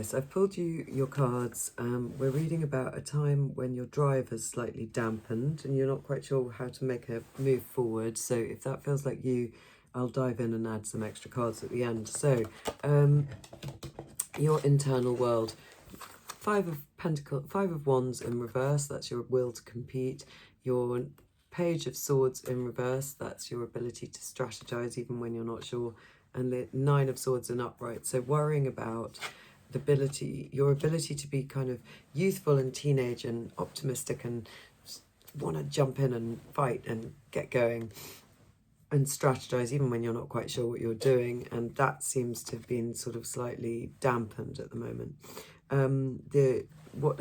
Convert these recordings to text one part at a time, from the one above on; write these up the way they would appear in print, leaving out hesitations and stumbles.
Aquarius, I've pulled you your cards. We're reading about a time when your drive has slightly dampened and you're not quite sure how to make a move forward. So if that feels like you, I'll dive in and add some extra cards at the end. So your internal world, Five of Wands in reverse, that's your will to compete. Your Page of Swords in reverse, that's your ability to strategize even when you're not sure. And the Nine of Swords in upright, so worrying about your ability to be kind of youthful and teenage and optimistic and want to jump in and fight and get going and strategize even when you're not quite sure what you're doing. And that seems to have been sort of slightly dampened at the moment.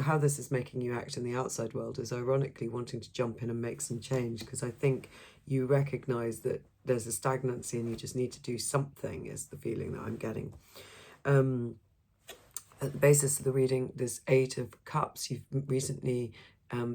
How this is making you act in the outside world is ironically wanting to jump in and make some change, because I think you recognize that there's a stagnancy and you just need to do something, is the feeling that I'm getting. At the basis of the reading, this Eight of Cups. You've recently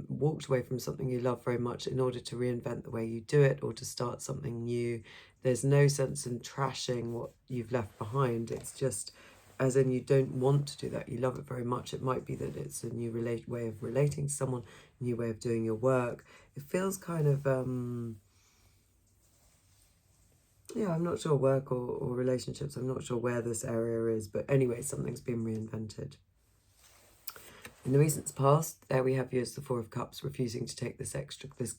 walked away from something you love very much in order to reinvent the way you do it or to start something new. There's no sense in trashing what you've left behind. It's just, as in, you don't want to do that. You love it very much. It might be that it's a new way of relating to someone, a new way of doing your work. It feels kind of, yeah, I'm not sure, work or relationships. I'm not sure where this area is. But anyway, something's been reinvented. In the recent past, there we have you as the Four of Cups, refusing to take this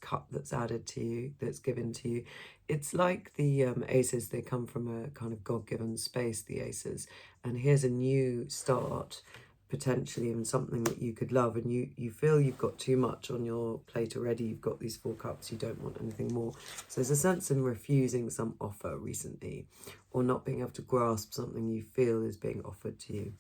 cup that's added to you, that's given to you. It's like the aces, they come from a kind of God-given space, the aces. And here's a new start, potentially, in something that you could love. And you feel you've got too much on your plate already. You've got these Four Cups, you don't want anything more. So there's a sense in refusing some offer recently, or not being able to grasp something you feel is being offered to you.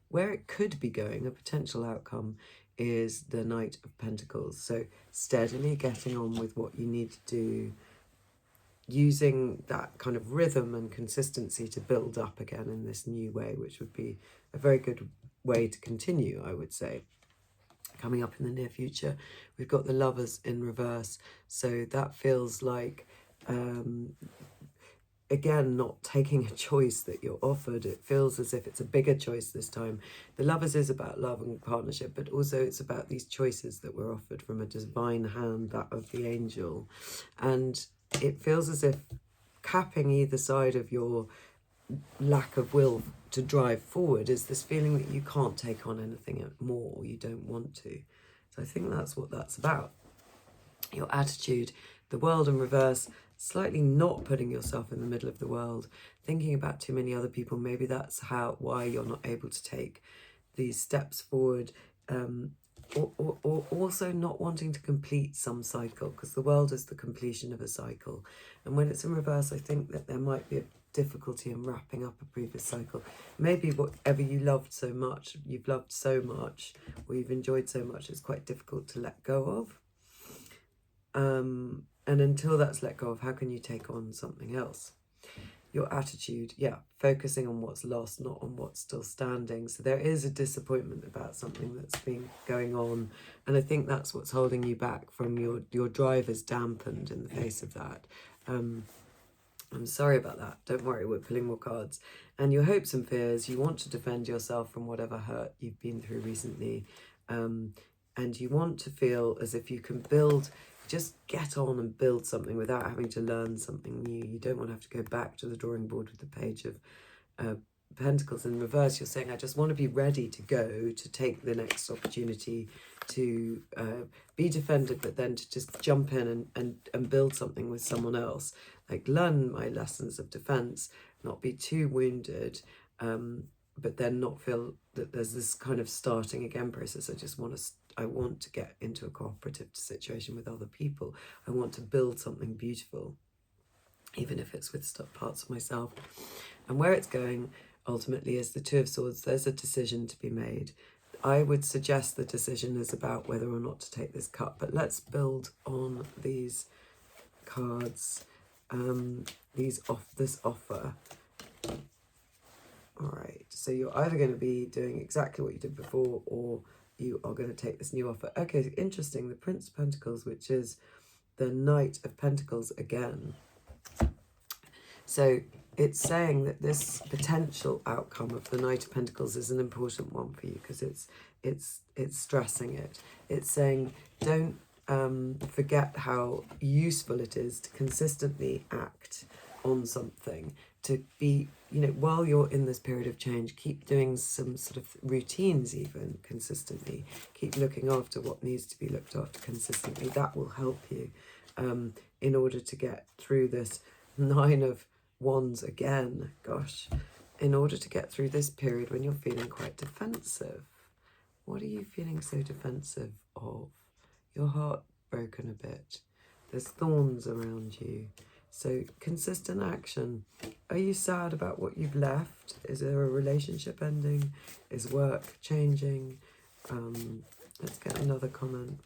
Where it could be going, a potential outcome, is the Knight of Pentacles. So steadily getting on with what you need to do, using that kind of rhythm and consistency to build up again in this new way, which would be a very good way to continue, I would say. Coming up in the near future, we've got the Lovers in reverse. So that feels like, again, not taking a choice that you're offered. It feels as if it's a bigger choice this time. The Lovers is about love and partnership, but also it's about these choices that we're offered from a divine hand, that of the angel. And it feels as if capping either side of your lack of will to drive forward is this feeling that you can't take on anything more, or you don't want to. So I think that's what that's about. Your attitude, the World in reverse, slightly not putting yourself in the middle of the world, thinking about too many other people. Maybe that's why you're not able to take these steps forward, or also not wanting to complete some cycle, because the World is the completion of a cycle. And when it's in reverse, I think that there might be a difficulty in wrapping up a previous cycle. Maybe whatever you loved so much, you've loved so much, or you've enjoyed so much, it's quite difficult to let go of. And until that's let go of, how can you take on something else? Your attitude, yeah, focusing on what's lost, not on what's still standing. So there is a disappointment about something that's been going on. And I think that's what's holding you back from your drive is dampened in the face of that. I'm sorry about that. Don't worry, we're pulling more cards. And your hopes and fears, you want to defend yourself from whatever hurt you've been through recently. And you want to feel as if you can just get on and build something without having to learn something new. You don't want to have to go back to the drawing board with the Page of Pentacles in reverse. You're saying, I just want to be ready to go, to take the next opportunity, to be defended, but then to just jump in and build something with someone else. Like, learn my lessons of defense, not be too wounded, but then not feel that there's this kind of starting again process. I want to get into a cooperative situation with other people. I want to build something beautiful, even if it's with parts of myself. And where it's going ultimately is the Two of Swords. There's a decision to be made. I would suggest the decision is about whether or not to take this cup, but let's build on these cards, this offer. All right, so you're either going to be doing exactly what you did before, or you are going to take this new offer. Okay, interesting. The Prince of Pentacles, which is the Knight of Pentacles again. So it's saying that this potential outcome of the Knight of Pentacles is an important one for you, because it's stressing it. It's saying don't forget how useful it is to consistently act on something, to be, you know, while you're in this period of change, keep doing some sort of routines even consistently, keep looking after what needs to be looked after consistently. That will help you in order to get through this Nine of Wands again, gosh, in order to get through this period when you're feeling quite defensive. What are you feeling so defensive of? Your heart broken a bit. There's thorns around you. So consistent action. Are you sad about what you've left? Is there a relationship ending? Is work changing? Let's get another comment.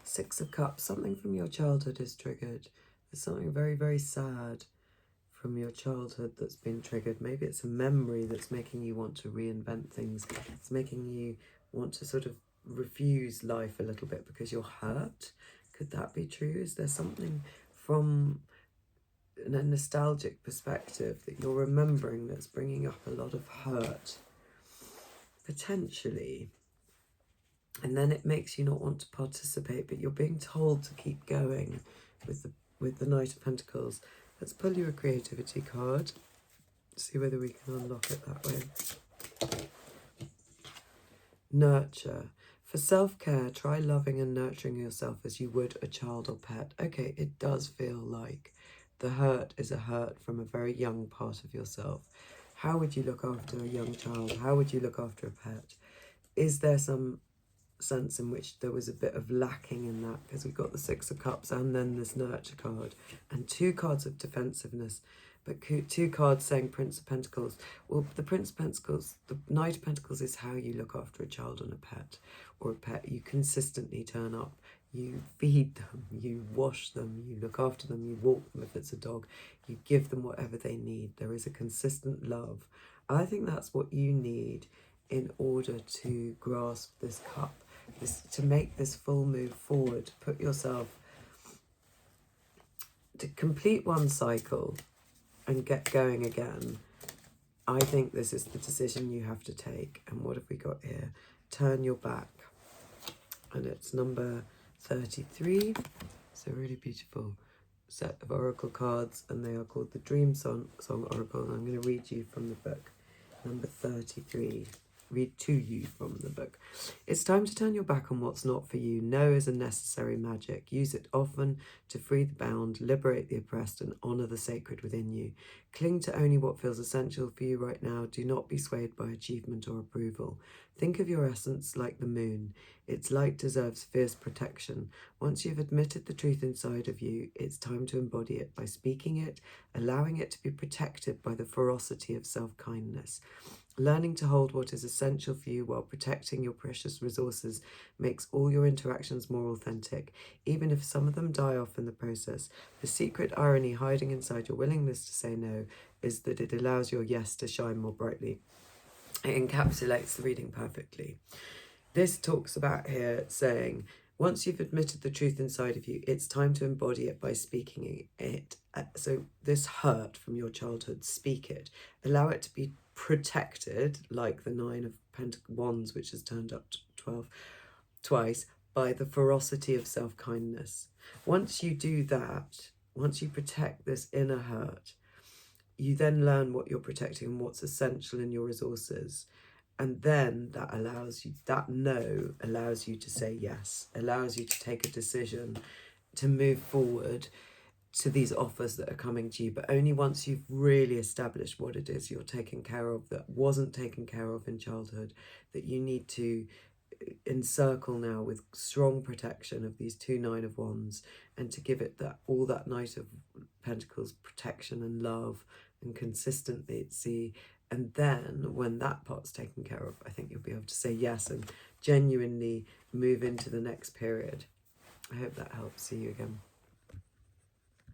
Six of Cups. Something from your childhood is triggered. There's something very, very sad from your childhood that's been triggered. Maybe it's a memory that's making you want to reinvent things. It's making you want to sort of refuse life a little bit because you're hurt. Could that be true? Is there something from a nostalgic perspective that you're remembering that's bringing up a lot of hurt? Potentially. And then it makes you not want to participate, but you're being told to keep going with the Knight of Pentacles. Let's pull you a creativity card. See whether we can unlock it that way. Nurture. For self-care, try loving and nurturing yourself as you would a child or pet. Okay, it does feel like the hurt is a hurt from a very young part of yourself. How would you look after a young child? How would you look after a pet? Is there some sense in which there was a bit of lacking in that? Because we've got the Six of Cups and then this nurture card and two cards of defensiveness, but two cards saying Prince of Pentacles. Well, the Prince of Pentacles, the Knight of Pentacles is how you look after a child and a pet, or a pet. You consistently turn up, you feed them, you wash them, you look after them, you walk them if it's a dog, you give them whatever they need. There is a consistent love. I think that's what you need in order to grasp this cup, to make this full move forward. Put yourself to complete one cycle and get going again. I think this is the decision you have to take. And what have we got here? Turn your back. And it's number 33. It's a really beautiful set of oracle cards, and they are called the Dream Song Oracle. And I'm going to read you from the book, number 33. Read to you from the book. It's time to turn your back on what's not for you. No is a necessary magic. Use it often to free the bound, liberate the oppressed, and honour the sacred within you. Cling to only what feels essential for you right now. Do not be swayed by achievement or approval. Think of your essence like the moon. Its light deserves fierce protection. Once you've admitted the truth inside of you, it's time to embody it by speaking it, allowing it to be protected by the ferocity of self-kindness. Learning to hold what is essential for you while protecting your precious resources makes all your interactions more authentic, even if some of them die off in the process. The secret irony hiding inside your willingness to say no is that it allows your yes to shine more brightly. It encapsulates the reading perfectly. This talks about here saying, once you've admitted the truth inside of you, it's time to embody it by speaking it. So this hurt from your childhood, speak it. Allow it to be protected, like the Nine of Wands, which has turned up to 12 twice, by the ferocity of self-kindness. Once you do that, once you protect this inner hurt, you then learn what you're protecting and what's essential in your resources. And then that allows you, that no allows you to say yes, allows you to take a decision to move forward to these offers that are coming to you, but only once you've really established what it is you're taking care of that wasn't taken care of in childhood, that you need to encircle now with strong protection of these two Nine of Wands, and to give it that all that Knight of Pentacles protection and love and consistency. And then when that part's taken care of, I think you'll be able to say yes and genuinely move into the next period. I hope that helps. See you again.